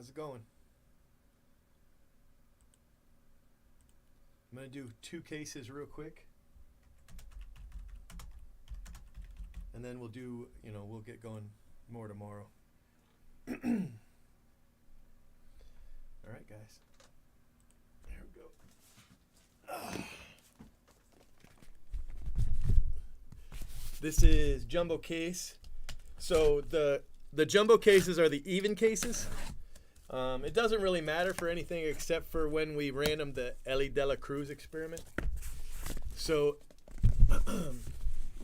How's it going? I'm going to do 2 cases real quick. And then we'll do, we'll get going more tomorrow. All right, guys. There we go. This is jumbo case. So the jumbo cases are the even cases. It doesn't really matter for anything except for when we random the Ellie Dela Cruz experiment. So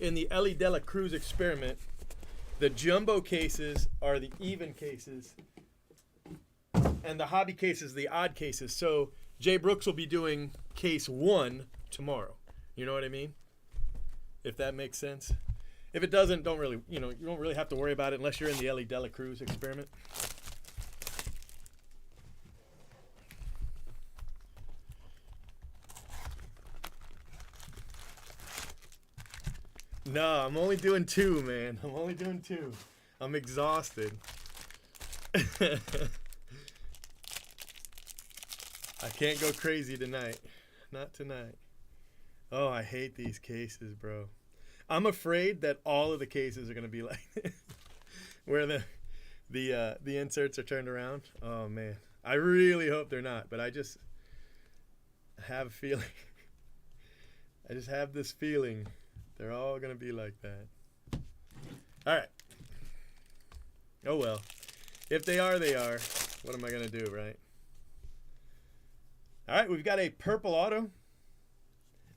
in the Ellie Dela Cruz experiment, the jumbo cases are the even cases, and the hobby cases the odd cases. So Jay Brooks will be doing case 1 tomorrow. You know what I mean? If that makes sense. If it doesn't, don't really, you don't really have to worry about it unless you're in the Ellie Dela Cruz experiment. No, I'm only doing 2, man. I'm only doing 2. I'm exhausted. I can't go crazy tonight. Not tonight. Oh, I hate these cases, bro. I'm afraid that all of the cases are going to be like this, where the inserts are turned around. Oh, man. I really hope they're not, but I just have a feeling. I just have this feeling they're all going to be like that. All right. Oh, well. If they are, they are. What am I going to do, right? All right, we've got a purple auto.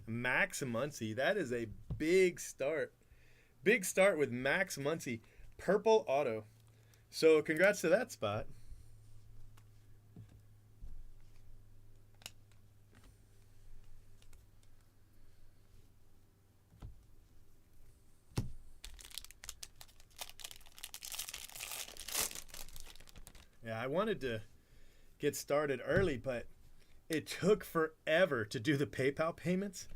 Max Muncy. That is a big start. Big start with Max Muncy. Purple auto. So congrats to that spot. Yeah, I wanted to get started early, but it took forever to do the PayPal payments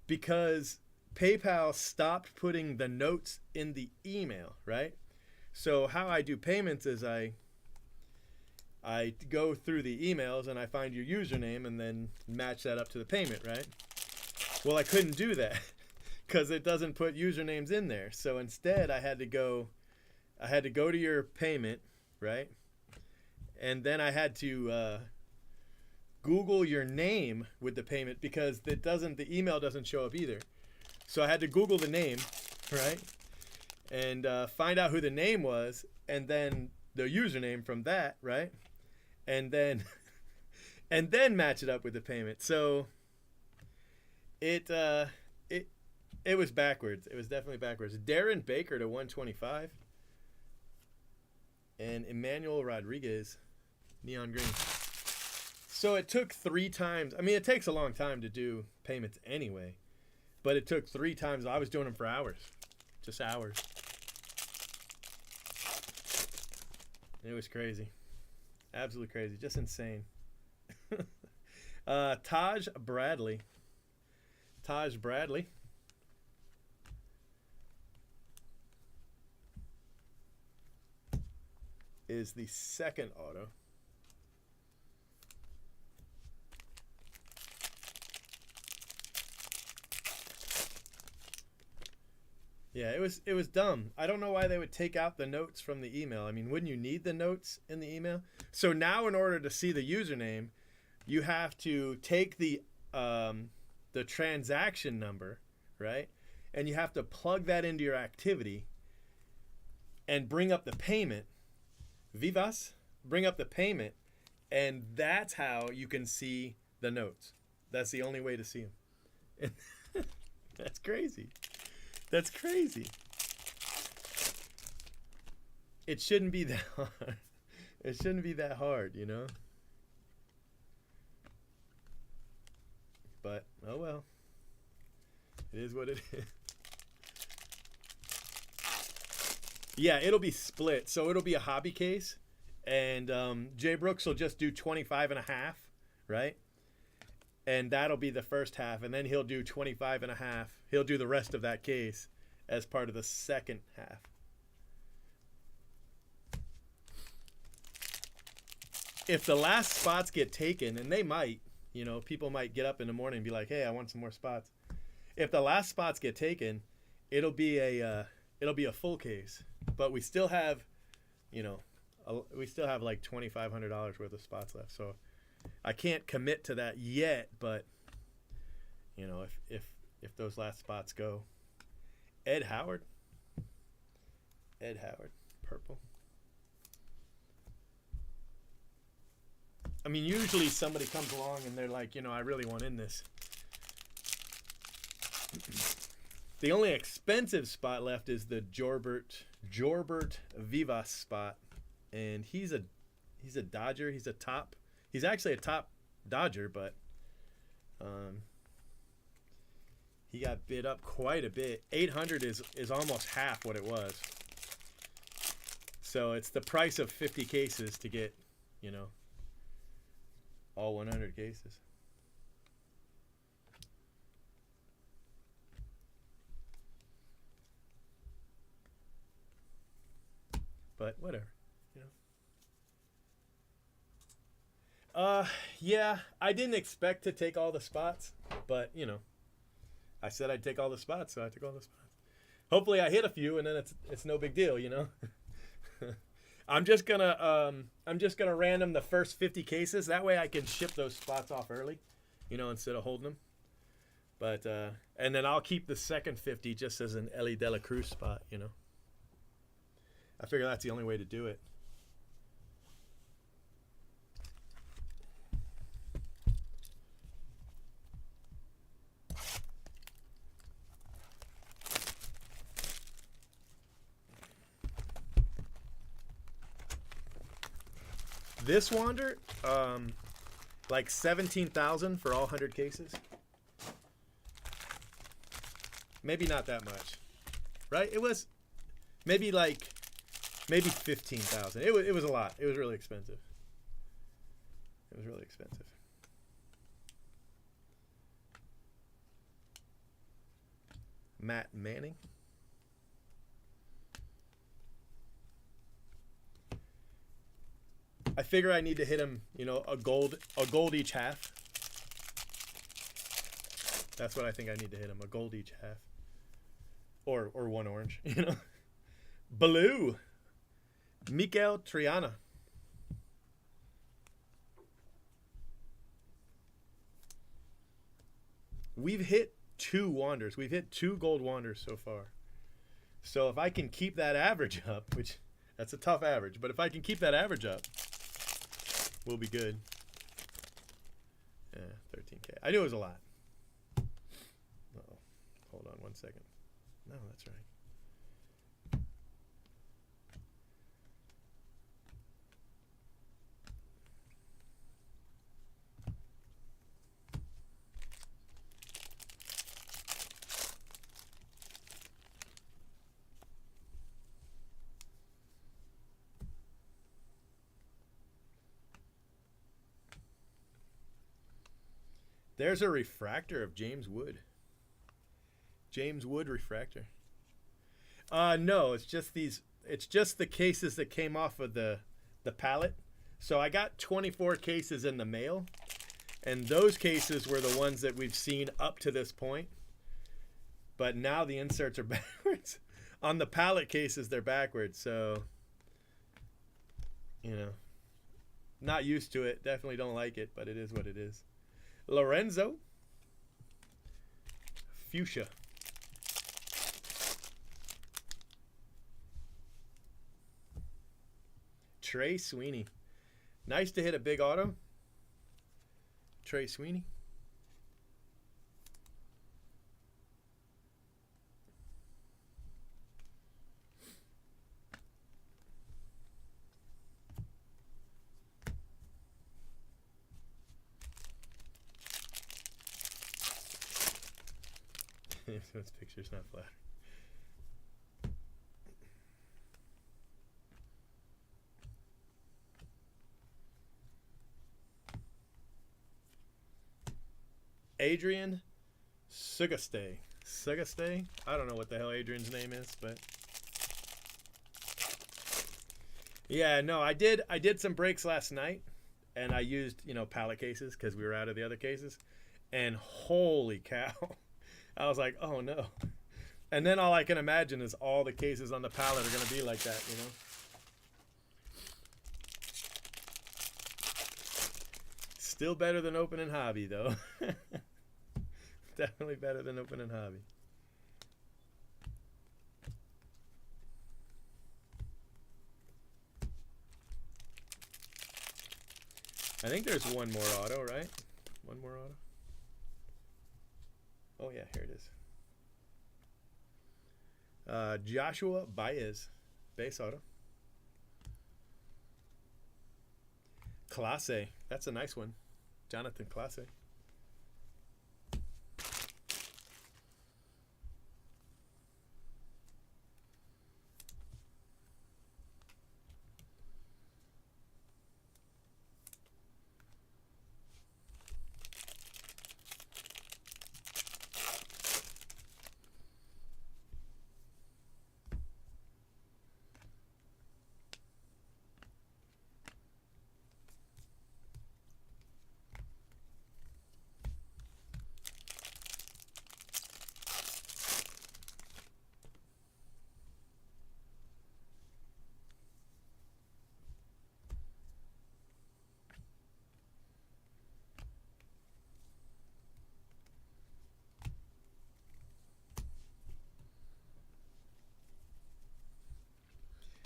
because PayPal stopped putting the notes in the email, right? So how I do payments is I go through the emails and I find your username and then match that up to the payment, right? Well, I couldn't do that because it doesn't put usernames in there. So instead I had to go to your payment, right? And then I had to Google your name with the payment because the email doesn't show up either. So I had to Google the name, right? And find out who the name was, and then the username from that, right? And then match it up with the payment. So it was backwards. It was definitely backwards. Darren Baker to 125. And Emmanuel Rodriguez, neon green. So it took 3 times. I mean, it takes a long time to do payments anyway. But it took 3 times. I was doing them for hours. Just hours. It was crazy. Absolutely crazy. Just insane. Taj Bradley. Taj Bradley. Is the second auto. Yeah, it was dumb. I don't know why they would take out the notes from the email. I mean, wouldn't you need the notes in the email? So now in order to see the username, you have to take the transaction number, right? And you have to plug that into your activity and bring up the payment. Vivas, bring up the payment, and that's how you can see the notes. That's the only way to see them. That's crazy. That's crazy. It shouldn't be that hard. It shouldn't be that hard, you know? But, oh well. It is what it is. Yeah, it'll be split. So it'll be a hobby case. And Jay Brooks will just do 25 and a half, right? And that'll be the first half. And then he'll do 25 and a half. He'll do the rest of that case as part of the second half. if the last spots get taken, and they might, you know, people might get up in the morning and be like, hey, I want some more spots. If the last spots get taken, it'll be a full case, but we still have, you know, we still have like $2,500 worth of spots left. So I can't commit to that yet, but you know, if those last spots go, Ed Howard, purple. I mean, usually somebody comes along and they're like, you know, I really want in this. The only expensive spot left is the Jorbert Vivas spot, and he's a Dodger. He's actually a top Dodger, but he got bid up quite a bit. 800 is almost half what it was. So it's the price of 50 cases to get, you know, all 100 cases. But whatever, you know. Yeah, I didn't expect to take all the spots, but you know, I said I'd take all the spots, so I took all the spots. Hopefully, I hit a few, and then it's no big deal, you know. I'm just gonna random the first 50 cases. That way, I can ship those spots off early, you know, instead of holding them. But and then I'll keep the second 50 just as an Ellie De La Cruz spot, you know. I figure that's the only way to do it. This Wander, like 17,000 for all 100 cases. Maybe not that much, right? It was maybe 15,000. It was a lot. It was really expensive. Matt Manning. I figure I need to hit him, you know, a gold each half. That's what I think I need to hit him, a gold each half. Or one orange, you know. Blue. Miguel Triana. We've hit 2 Wanders. We've hit 2 gold Wanders so far. So if I can keep that average up, which that's a tough average, but if I can keep that average up, we'll be good. Yeah, 13K. I knew it was a lot. Uh-oh. Hold on one second. No, that's right. There's a refractor of James Wood. James Wood refractor. No, it's just these. It's just the cases that came off of the pallet. So I got 24 cases in the mail, and those cases were the ones that we've seen up to this point. But now the inserts are backwards. On the pallet cases, they're backwards. So, you know, not used to it. Definitely don't like it, but it is what it is. Lorenzo. Fuchsia. Trey Sweeney. Nice to hit a big auto. Trey Sweeney. This picture's not flat. Adrian Sugaste. Sugaste? I don't know what the hell Adrian's name is, but yeah, no, I did some breaks last night. and I used, you know, pallet cases because we were out of the other cases, and holy cow, I was like, oh no. And then all I can imagine is all the cases on the pallet are going to be like that, you know. Still better than opening hobby, though. Definitely better than opening hobby. I think there's one more auto, right? One more auto. Oh, yeah, here it is. Joshua Baez, base auto. Clase, that's a nice one. Jonathan Clase.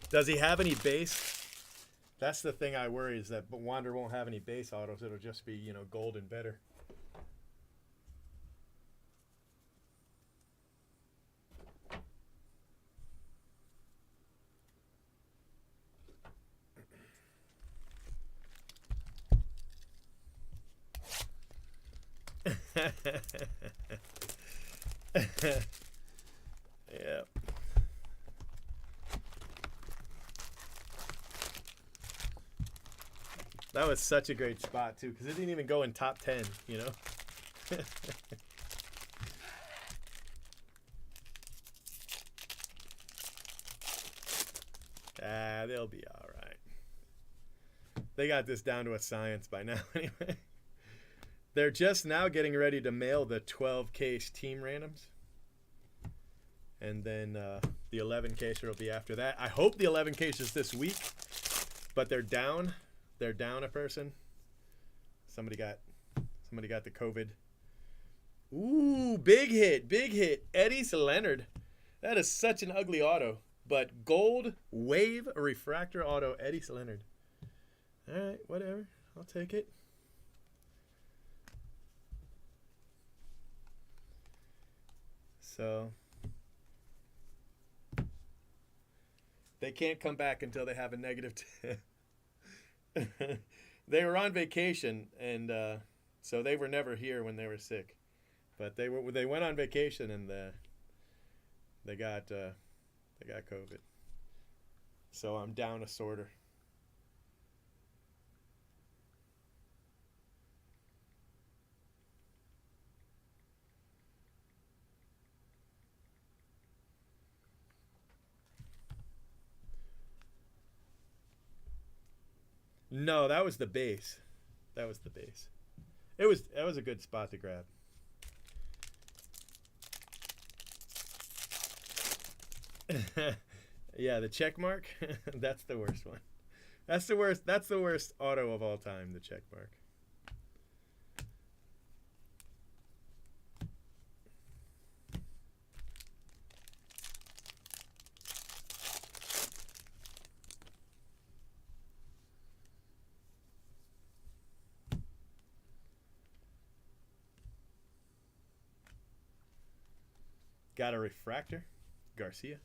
Does he have any base? That's the thing I worry, is that Wander won't have any base autos. It'll just be, you know, gold and better. Yeah. That was such a great spot, too, because it didn't even go in top 10, you know? They'll be all right. They got this down to a science by now, anyway. They're just now getting ready to mail the 12 case team randoms. And then the 11 caser will be after that. I hope the 11 case is this week, but they're down. They're down a person. Somebody got the COVID. Ooh, big hit, big hit. Eddie Leonard. That is such an ugly auto. But gold wave refractor auto, Eddie Leonard. All right, whatever. I'll take it. So they can't come back until they have a negative 10. They were on vacation, and so they were never here when they were sick. But they went on vacation, and they got COVID. So I'm down a sorter. No, that was the base. That was the base. That was a good spot to grab. Yeah, the check mark. That's the worst one. That's the worst. That's the worst auto of all time. The check mark. Got a refractor, Garcia.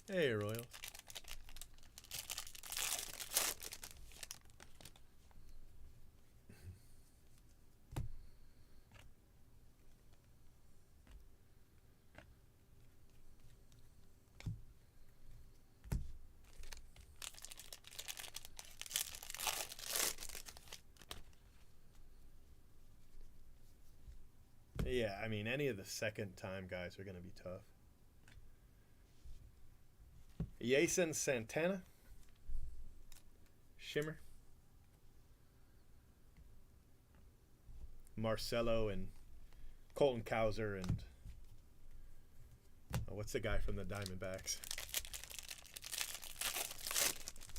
Hey, Royal. Yeah, I mean, any of the second time guys are going to be tough. Jason Santana. Shimmer. Marcelo and Colton Cowser and what's the guy from the Diamondbacks?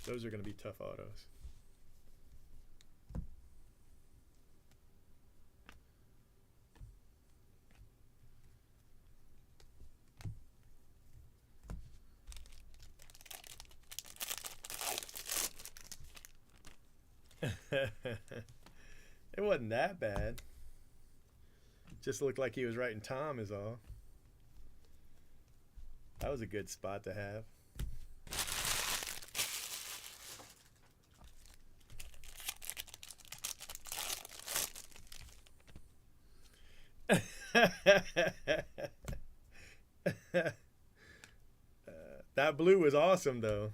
Those are going to be tough autos. It wasn't that bad. Just looked like he was writing Tom is all. That was a good spot to have. That blue was awesome, though.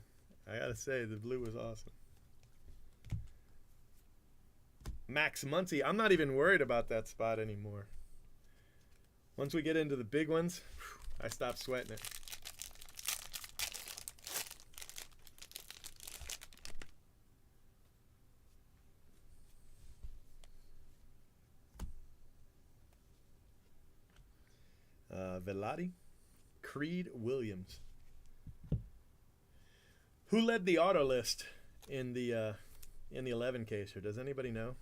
I gotta say, the blue was awesome. Max Muncy. I'm not even worried about that spot anymore. Once we get into the big ones, I stop sweating it. Velati, Creed Williams. Who led the auto list in the 11 caser? Does anybody know?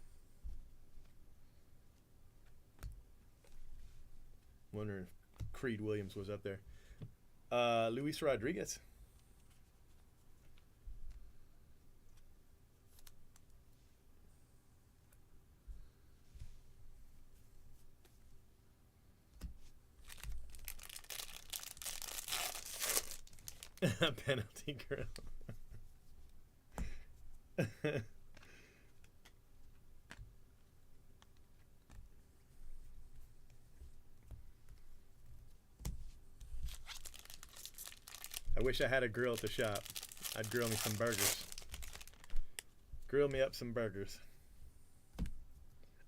Wondering if Creed Williams was up there. Luis Rodriguez. Penalty grill. I wish I had a grill at the shop. I'd grill me some burgers. Grill me up some burgers.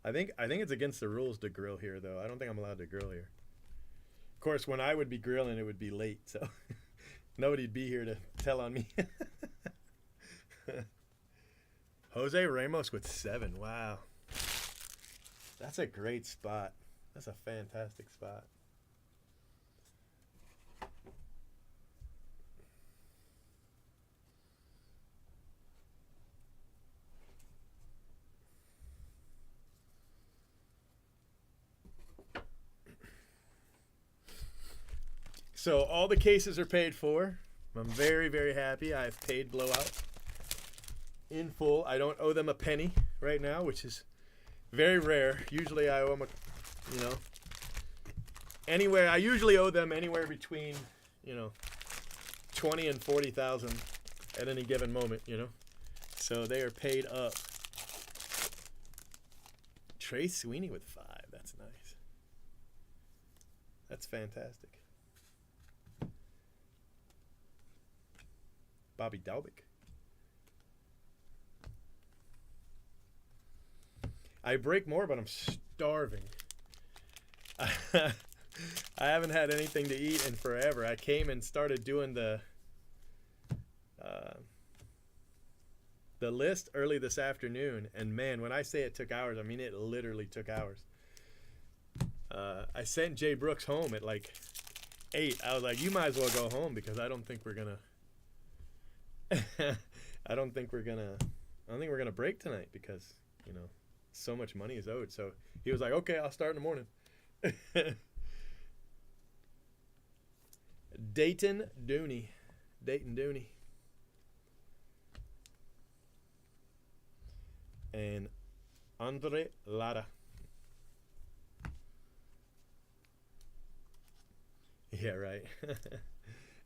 I think it's against the rules to grill here, though. I don't think I'm allowed to grill here. Of course, when I would be grilling, it would be late, so nobody'd be here to tell on me. Jose Ramos with 7. Wow. That's a great spot. That's a fantastic spot. So all the cases are paid for. I'm very, very happy. I've paid Blowout in full. I don't owe them a penny right now, which is very rare. Usually I owe them, I usually owe them anywhere between, 20 and 40,000 at any given moment, So they are paid up. Trey Sweeney with 5. That's nice. That's fantastic. Bobby Dalbec. I break more, but I'm starving. I haven't had anything to eat in forever. I came and started doing the list early this afternoon, and man, when I say it took hours, I mean it literally took hours. I sent Jay Brooks home at like 8. I was like, you might as well go home because I don't think we're gonna break tonight because, so much money is owed. So he was like, okay, I'll start in the morning. Dayton Dooney. And Andre Lara. Yeah, right.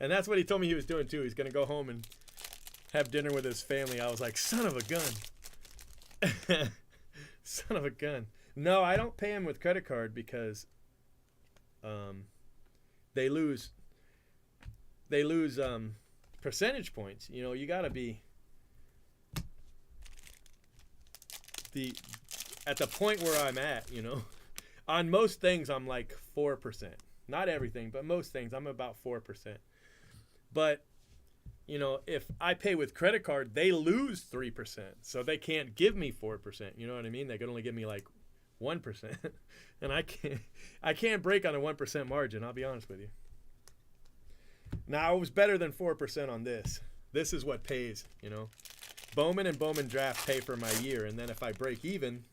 And that's what he told me he was doing too. He's going to go home and have dinner with his family. I was like, son of a gun. Son of a gun. No, I don't pay him with credit card because they lose percentage points. You got to be at the point where I'm at, On most things, I'm like 4%. Not everything, but most things, I'm about 4%. But, you know, if I pay with credit card, they lose 3%. So they can't give me 4%. You know what I mean? They could only give me like 1%. And I can't break on a 1% margin, I'll be honest with you. Now, it was better than 4% on this. This is what pays, you know. Bowman and Bowman Draft pay for my year, and then if I break even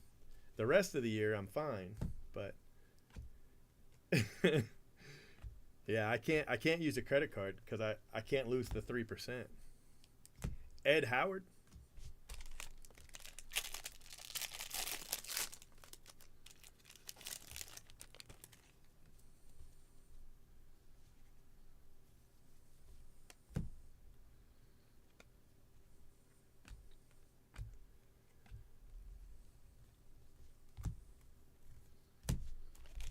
the rest of the year, I'm fine. But yeah, I can't use a credit card because I can't lose the 3%. Ed Howard.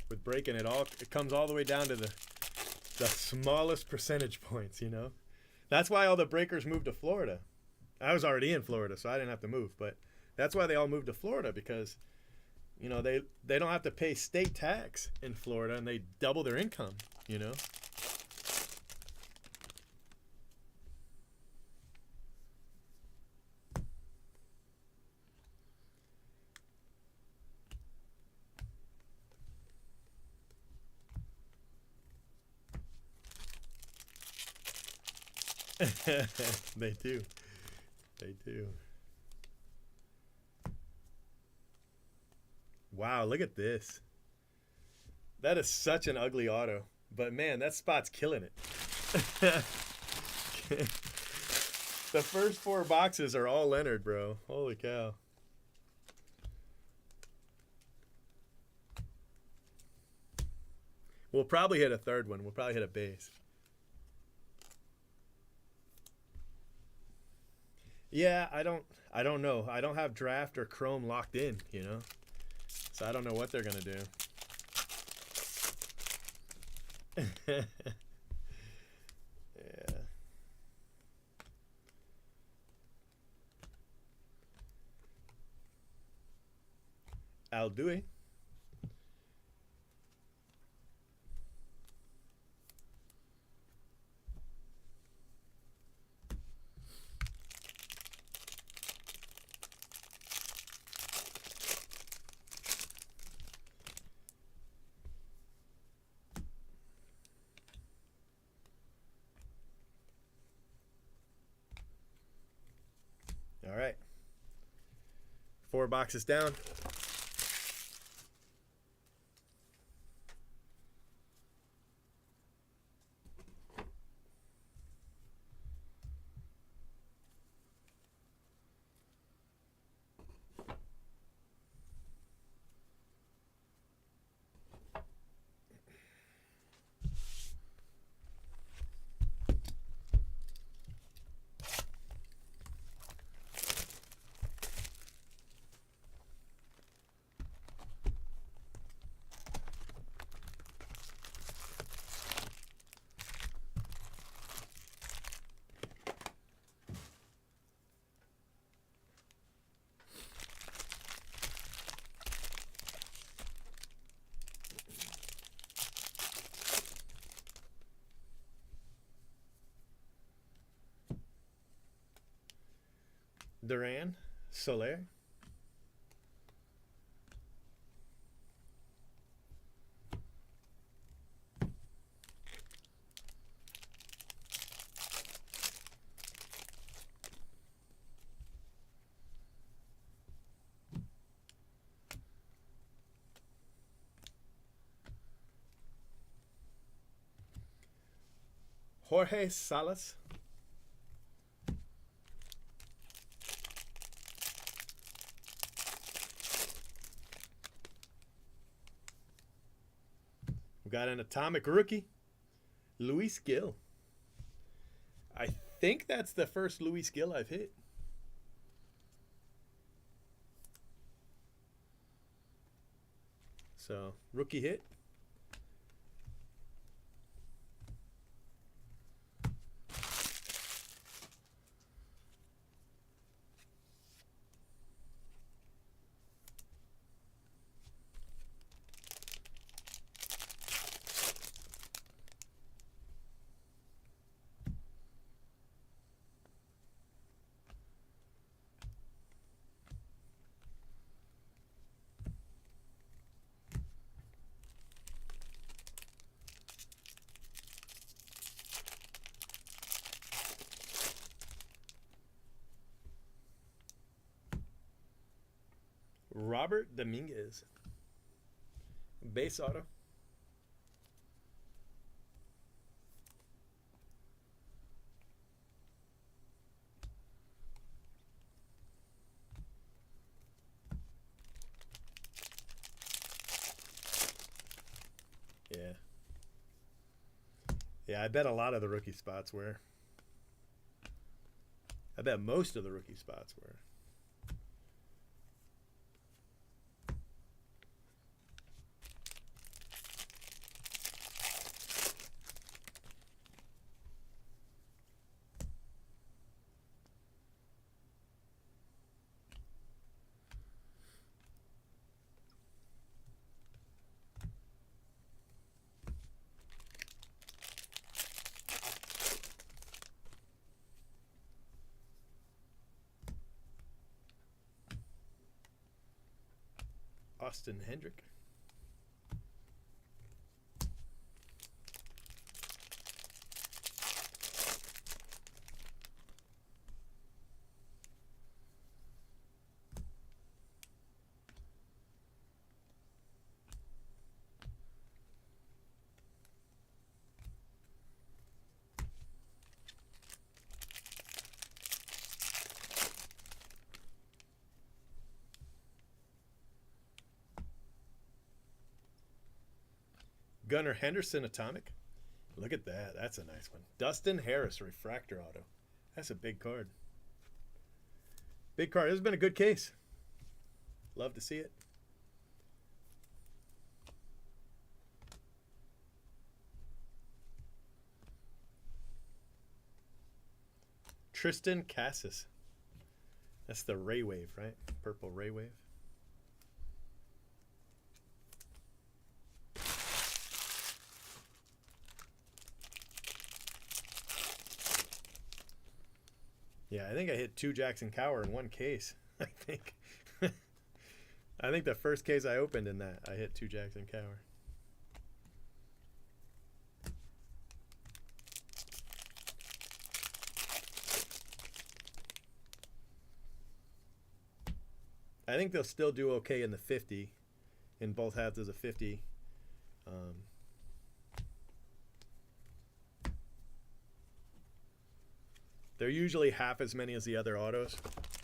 With breaking it all, it comes all the way down to the smallest percentage points, you know. That's why all the breakers moved to Florida. I was already in Florida, so I didn't have to move, but that's why they all moved to Florida, because, you know, they don't have to pay state tax in Florida, and they double their income, you know. They do. They do. Wow, look at this. That is such an ugly auto. But man, that spot's killing it. The first 4 boxes are all Leonard, bro. Holy cow. We'll probably hit a third one. We'll probably hit a base. Yeah, I don't know. I don't have draft or chrome locked in, you know. So I don't know what they're gonna do. Yeah. I'll do it. All right. 4 boxes down. Duran, Soler. Jorge Salas. We got an atomic rookie, Luis Gill. I think that's the first Luis Gill I've hit. So, rookie hit. Robert Dominguez. Base auto. Yeah. Yeah, I bet a lot of the rookie spots were. I bet most of the rookie spots were. Austin Hendrick. Gunnar Henderson Atomic. Look at that. That's a nice one. Dustin Harris Refractor Auto. That's a big card. Big card. This has been a good case. Love to see it. Tristan Cassis. That's the Ray Wave, right? Purple Ray Wave. Yeah, I think I hit 2 Jackson Cower in one case. I think. I think the first case I opened in that, I hit 2 Jackson Cower. I think they'll still do okay in the 50. In both halves there's a 50. They're usually half as many as the other autos,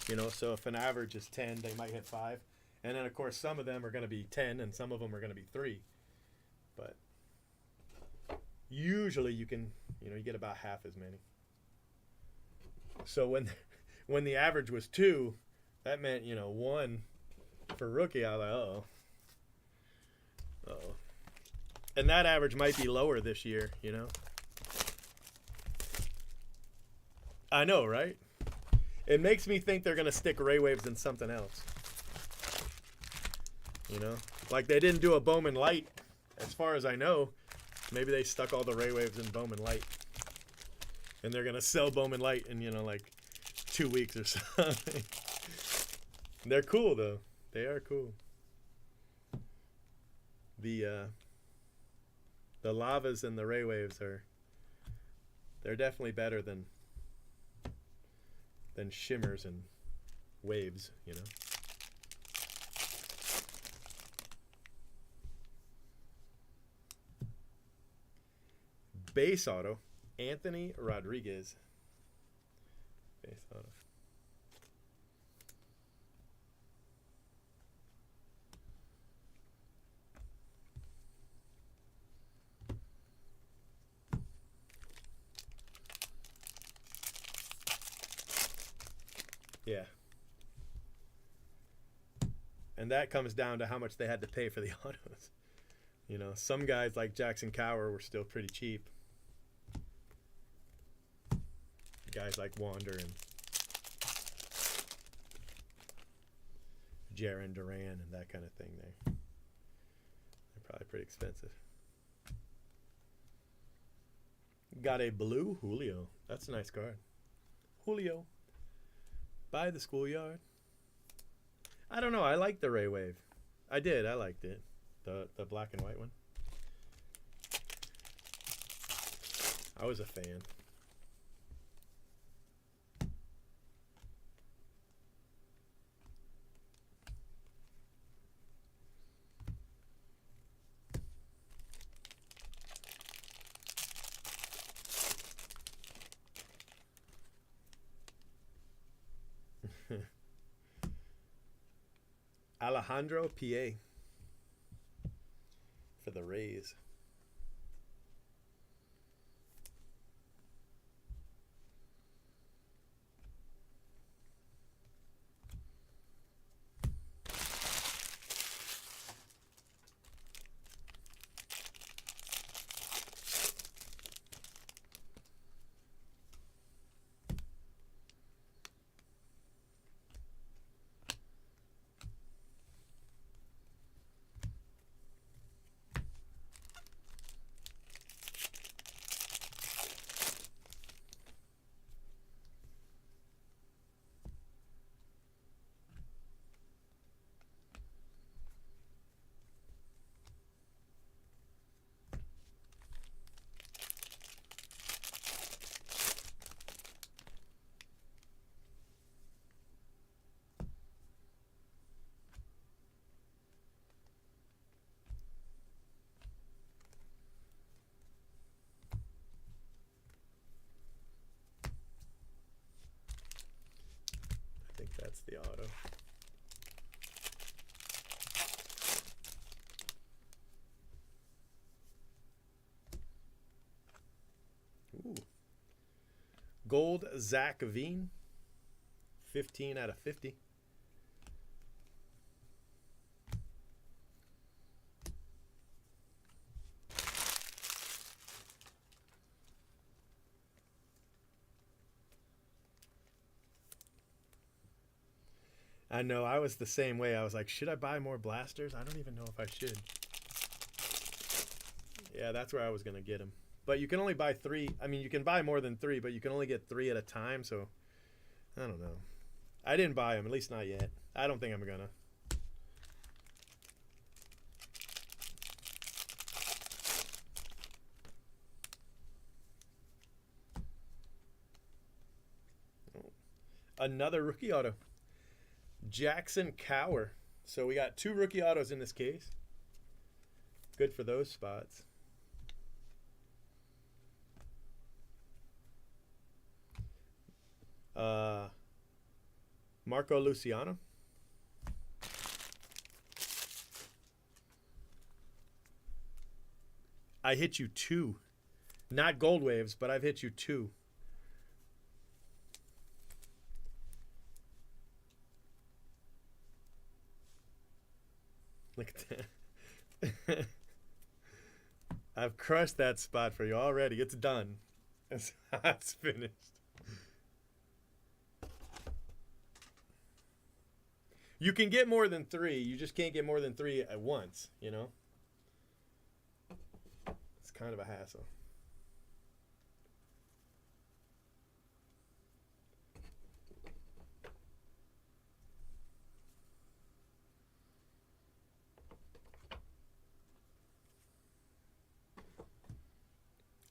you know, so if an average is 10, they might hit 5. And then, of course, some of them are going to be 10 and some of them are going to be 3. But usually you can, you know, you get about half as many. So when the average was 2, that meant, you know, 1 for rookie. I was like, uh-oh. Uh-oh. And that average might be lower this year, you know. I know, right? It makes me think they're going to stick Ray Waves in something else. You know? Like they didn't do a Bowman Light, as far as I know. Maybe they stuck all the Ray Waves in Bowman Light. And they're going to sell Bowman Light in, you know, like 2 weeks or something. They're cool, though. They are cool. The lavas and the Ray Waves they're definitely better than shimmers and waves, you know. Base auto, Anthony Rodriguez. Base auto. Yeah. And that comes down to how much they had to pay for the autos. You know, some guys like Jackson Cower were still pretty cheap. Guys like Wander and Jaron Duran and that kind of thing, they're probably pretty expensive. Got a blue Julio. That's a nice card. Julio. By the schoolyard. I don't know. I like the Ray Wave. I did. I liked it. The black and white one. I was a fan. Alejandro PA for the Rays. I think that's the auto. Ooh. Gold Zach Veen. 15 out of 50. I know, I was the same way. I was like, should I buy more blasters? I don't even know if I should. Yeah, that's where I was going to get them. But you can only buy 3. I mean, you can buy more than 3, but you can only get 3 at a time, so I don't know. I didn't buy them, at least not yet. I don't think I'm going to. Another rookie auto. Jackson Cower. So we got 2 rookie autos in this case. Good for those spots. Marco Luciano. I hit you 2. Not gold waves, but I've hit you 2. Look at that. I've crushed that spot for you already. It's done. It's finished. You can get more than 3. You just can't get more than 3 at once, you know? It's kind of a hassle.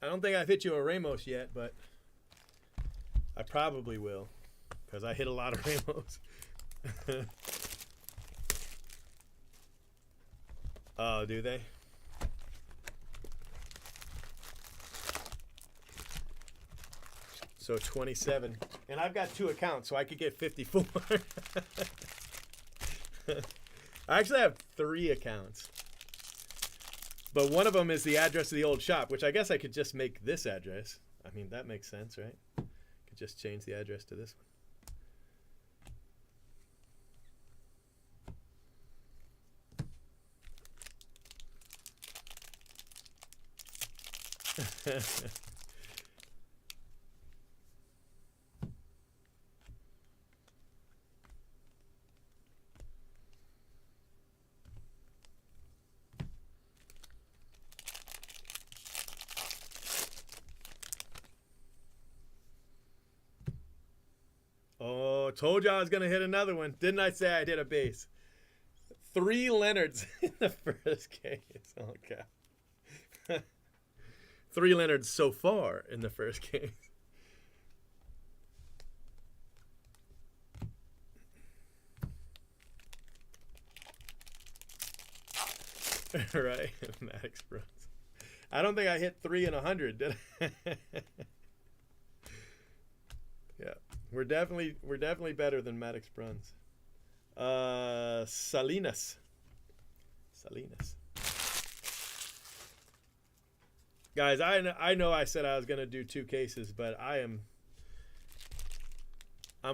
I don't think I've hit you a Ramos yet, but I probably will because I hit a lot of Ramos. Oh, do they? So 27. And I've got 2 accounts, so I could get 54. I actually have 3 accounts. But one of them is the address of the old shop, which I guess I could just make this address. I mean, that makes sense, right? Could just change the address to this one. Oh, told you I was going to hit another one. Didn't I say I'd hit a base? 3 Leonards in the first case. Oh, God. 3 Leonards so far in the first case. Right, Maddox Bruns. I don't think I hit 3 in 100, did I? Yeah, we're definitely better than Maddox Bruns. Salinas. Salinas. Guys, I know I said I was going to do 2 cases, but I'm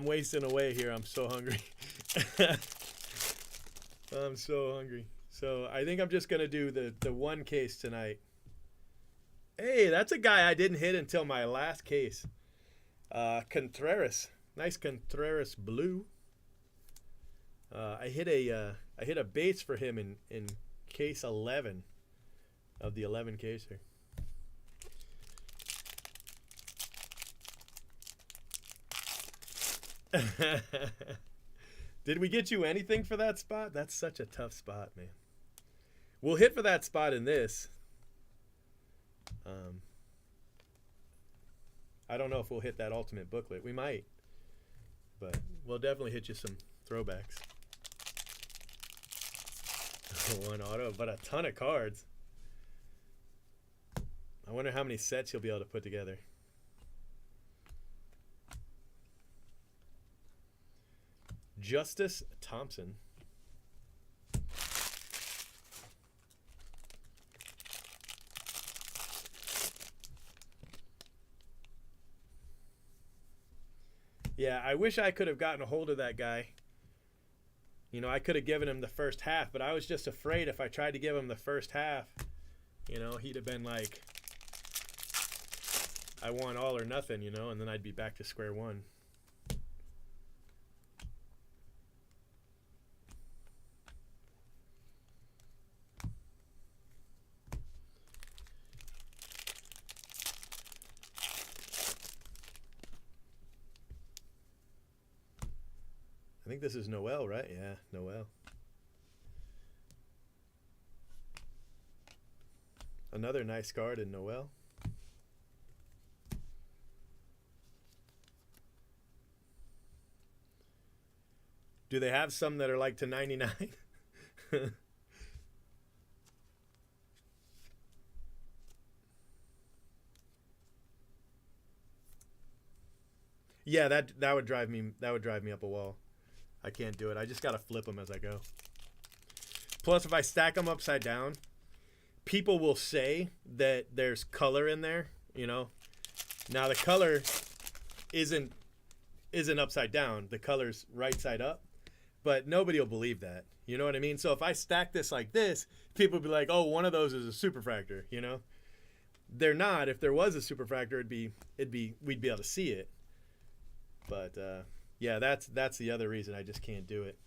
wasting away here. I'm so hungry. I'm so hungry. So I think I'm just going to do the 1 case tonight. Hey, that's a guy I didn't hit until my last case. Contreras. Nice Contreras blue. I hit a base for him in case 11 of the 11 caser. Did we get you anything for that spot? That's such a tough spot, man. We'll hit for that spot in this. I don't know if we'll hit that ultimate booklet. We might, but we'll definitely hit you some throwbacks. 1 auto, but a ton of cards. I wonder how many sets you'll be able to put together. Justice Thompson. Yeah, I wish I could have gotten a hold of that guy. You know, I could have given him the first half, but I was just afraid if I tried to give him the first half, you know, he'd have been like, I want all or nothing, you know, and then I'd be back to square one. I think this is Noel, right? Yeah, Noel. Another nice card in Noel. Do they have some that are like to 99? Yeah, that would drive me up a wall. I can't do it. I just got to flip them as I go. Plus, if I stack them upside down, people will say that there's color in there, you know. Now, the color isn't upside down. The color's right side up. But nobody will believe that. You know what I mean? So if I stack this like this, people will be like, oh, one of those is a superfractor, you know. They're not. If there was a superfractor, we'd be able to see it. But yeah, that's the other reason I just can't do it.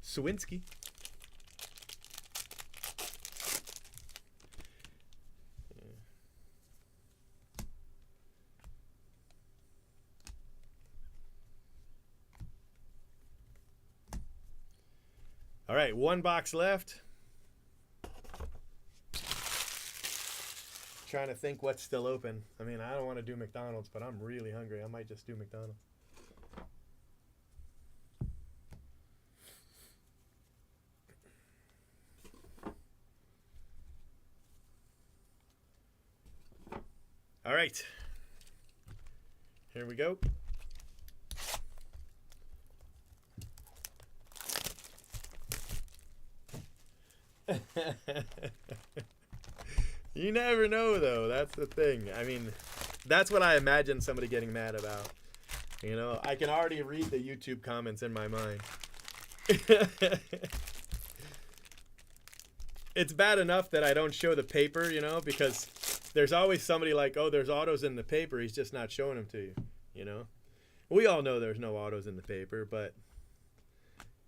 Swinsky. All right, 1 box left. Trying to think what's still open. I mean, I don't want to do McDonald's, but I'm really hungry. I might just do McDonald's. All right, here we go. You never know, though. That's the thing. I mean, that's what I imagine somebody getting mad about. You know, I can already read the YouTube comments in my mind. It's bad enough that I don't show the paper, you know, because there's always somebody like, oh, there's autos in the paper. He's just not showing them to you, you know. We all know there's no autos in the paper, but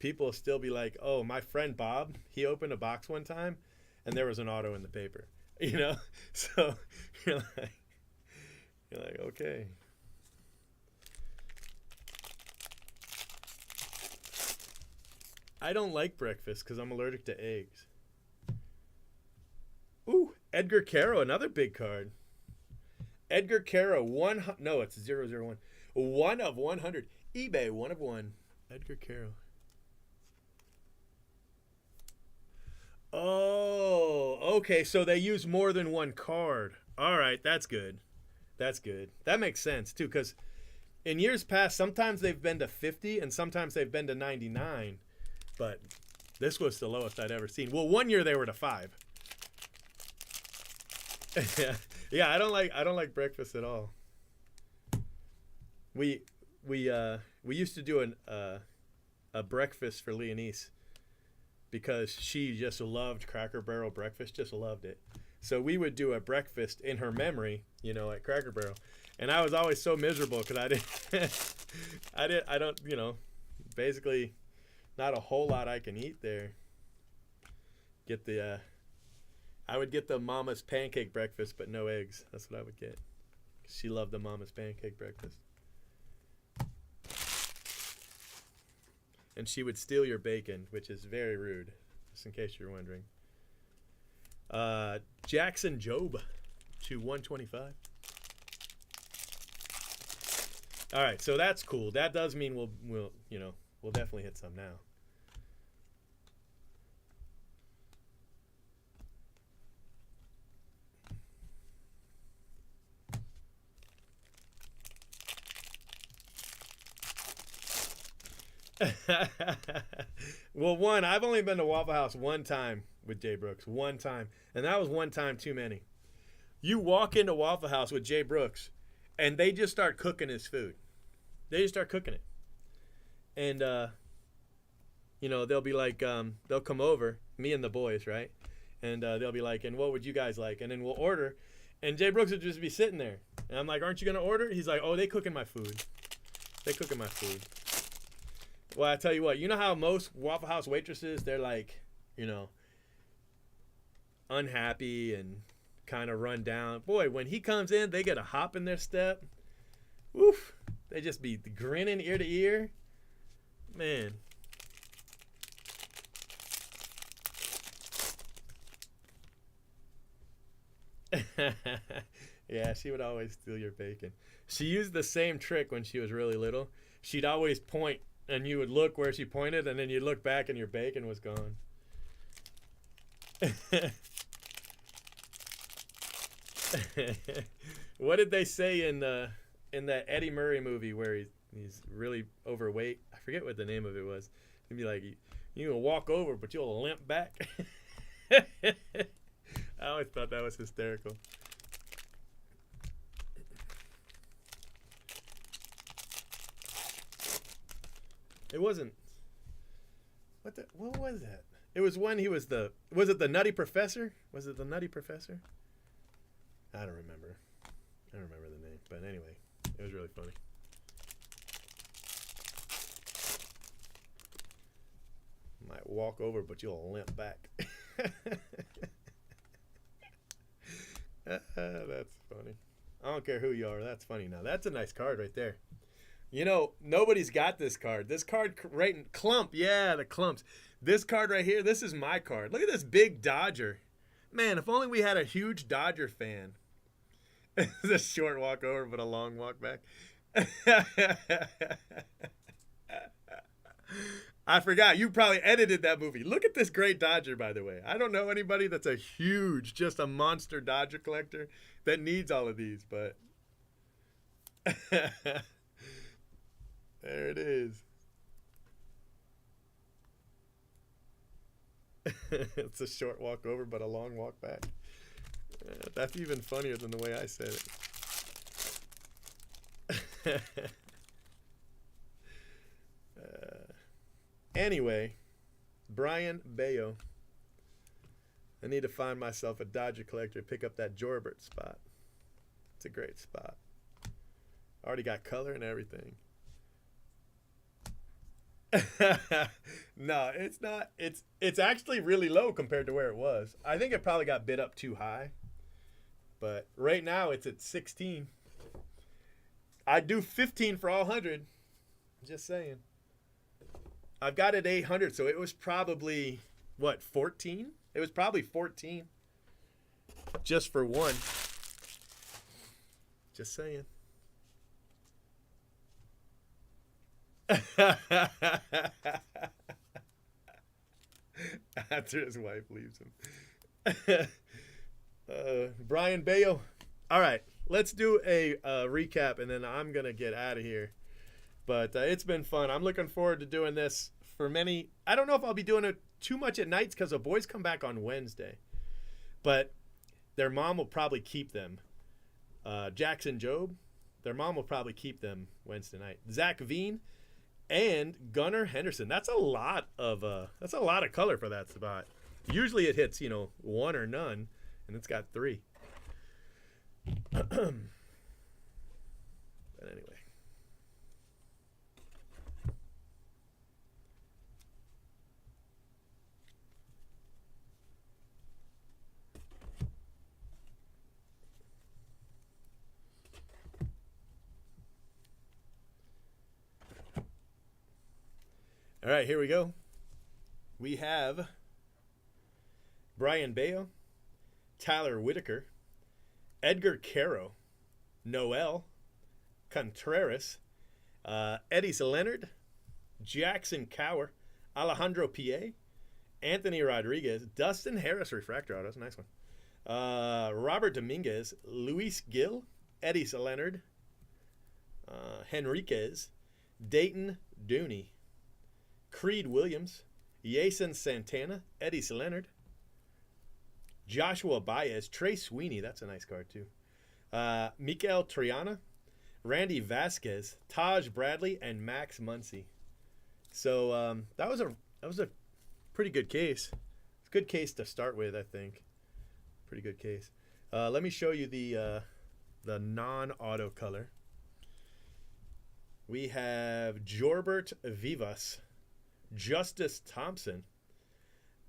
people still be like, oh, my friend Bob, he opened a box one time, and there was an auto in the paper, you know. So you're like, okay. I don't like breakfast because I'm allergic to eggs. Ooh, Edgar Caro, another big card. Edgar Caro, no, it's 001. 1 of 100. eBay, 1 of 1. Edgar Caro. Oh, okay, so they use more than 1 card. All right, that's good. That's good. That makes sense, too, because in years past, sometimes they've been to 50 and sometimes they've been to 99. But This was the lowest I'd ever seen. Well, one year they were to 5. Yeah, I don't like breakfast at all. We used to do a breakfast for Leonise because she just loved Cracker Barrel breakfast, just loved it. So we would do a breakfast in her memory, at Cracker Barrel. And I was always so miserable because I don't, basically not a whole lot I can eat there. I would get the Mama's pancake breakfast, but no eggs. That's what I would get. She loved the Mama's pancake breakfast. And she would steal your bacon, which is very rude, just in case you're wondering. Jackson Job to 125. All right, so that's cool. That does mean we'll definitely hit some now. Well, I've only been to Waffle House one time with Jay Brooks. One time. And that was one time too many. You walk into Waffle House with Jay Brooks, and they just start cooking his food. They just start cooking it. And, they'll be like, they'll come over, me and the boys, right? And they'll be like, and what would you guys like? And then we'll order. And Jay Brooks would just be sitting there. And I'm like, aren't you going to order? He's like, oh, they cooking my food. They cooking my food. Well, I tell you what, you know how most Waffle House waitresses, they're like, unhappy and kind of run down. Boy, when he comes in, they get a hop in their step. Woof. They just be grinning ear to ear. Man. Yeah, she would always steal your bacon. She used the same trick when she was really little. She'd always point, and you would look where she pointed, and then you'd look back and your bacon was gone. What did they say in that Eddie Murray movie where he's really overweight? I forget what the name of it was. He'd be like, you can walk over, but you'll limp back. I always thought that was hysterical. It wasn't. What was that? It was when he was was it the Nutty Professor? Was it the Nutty Professor? I don't remember. I don't remember the name. But anyway, it was really funny. Might walk over, but you'll limp back. That's funny. I don't care who you are. That's funny. Now, that's a nice card right there. Nobody's got this card. This card right in clump. Yeah, the clumps. This card right here, this is my card. Look at this big Dodger. Man, if only we had a huge Dodger fan. It's a short walk over, but a long walk back. I forgot. You probably edited that movie. Look at this great Dodger, by the way. I don't know anybody that's just a monster Dodger collector that needs all of these, but there it is. It's a short walk over, but a long walk back. That's even funnier than the way I said it. Anyway, Brian Bayo. I need to find myself a Dodger collector to pick up that Jorbert spot. It's a great spot. Already got color and everything. No, it's not. It's actually really low compared to where it was. I think it probably got bid up too high. But right now it's at 16. I'd do 15 for all 100. Just saying. I've got it 800, so it was probably, 14? It was probably 14. Just for one. Just saying. After his wife leaves him. Brian Bayo. All right, let's do a recap, and then I'm going to get out of here. But it's been fun. I'm looking forward to doing this for many. I don't know if I'll be doing it too much at nights because the boys come back on Wednesday. But their mom will probably keep them. Jackson Job, their mom will probably keep them Wednesday night. Zach Veen and Gunnar Henderson. That's a lot of color for that spot. Usually it hits, you know, 1 or none, and it's got 3. But anyway. All right, here we go. We have Brian Bayo, Tyler Whitaker, Edgar Caro, Noel, Contreras, Eddie Leonard, Jackson Cower, Alejandro P.A., Anthony Rodriguez, Dustin Harris refractor auto. That's a nice one. Robert Dominguez, Luis Gil, Eddie Leonard, Henriquez, Dayton Dooney, Creed Williams, Jason Santana, Eddie Leonard, Joshua Baez, Trey Sweeney, that's a nice card too. Mikael Triana, Randy Vasquez, Taj Bradley, and Max Muncy. So that was a pretty good case. It's a good case to start with, I think. Pretty good case. Let me show you the non-auto color. We have Jorbert Vivas, Justice Thompson,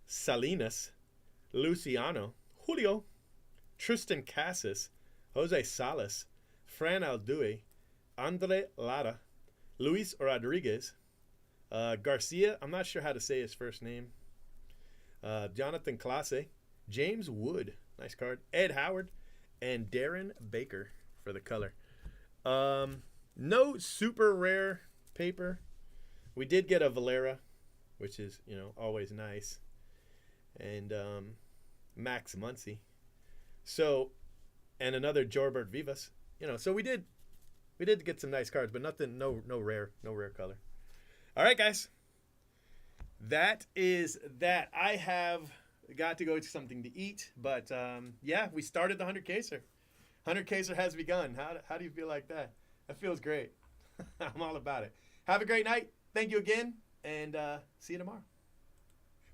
Salinas, Luciano, Julio, Tristan Casas, Jose Salas, Fran Alduy, Andre Lara, Luis Rodriguez, Garcia, I'm not sure how to say his first name, Jonathan Clase, James Wood, nice card, Ed Howard, and Darren Baker for the color. No super rare paper. We did get a Valera, which is, you know, always nice, and Max Muncy. So, and another Jorbert Vivas. You know, so we did get some nice cards, but nothing, no rare color. All right, guys. That is that. I have got to go to something to eat, but yeah, we started the 100-caser. 100-caser has begun. How do you feel like that? That feels great. I'm all about it. Have a great night. Thank you again, and see you tomorrow.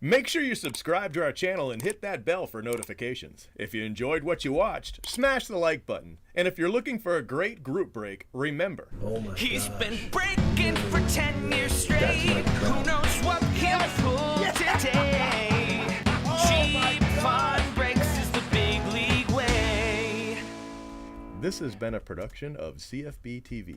Make sure you subscribe to our channel and hit that bell for notifications. If you enjoyed what you watched, smash the like button. And if you're looking for a great group break, remember, he's been breaking for 10 years straight. Who knows what he'll pull today? Cheap fun breaks is the big league way. this has been a production of CFB TV.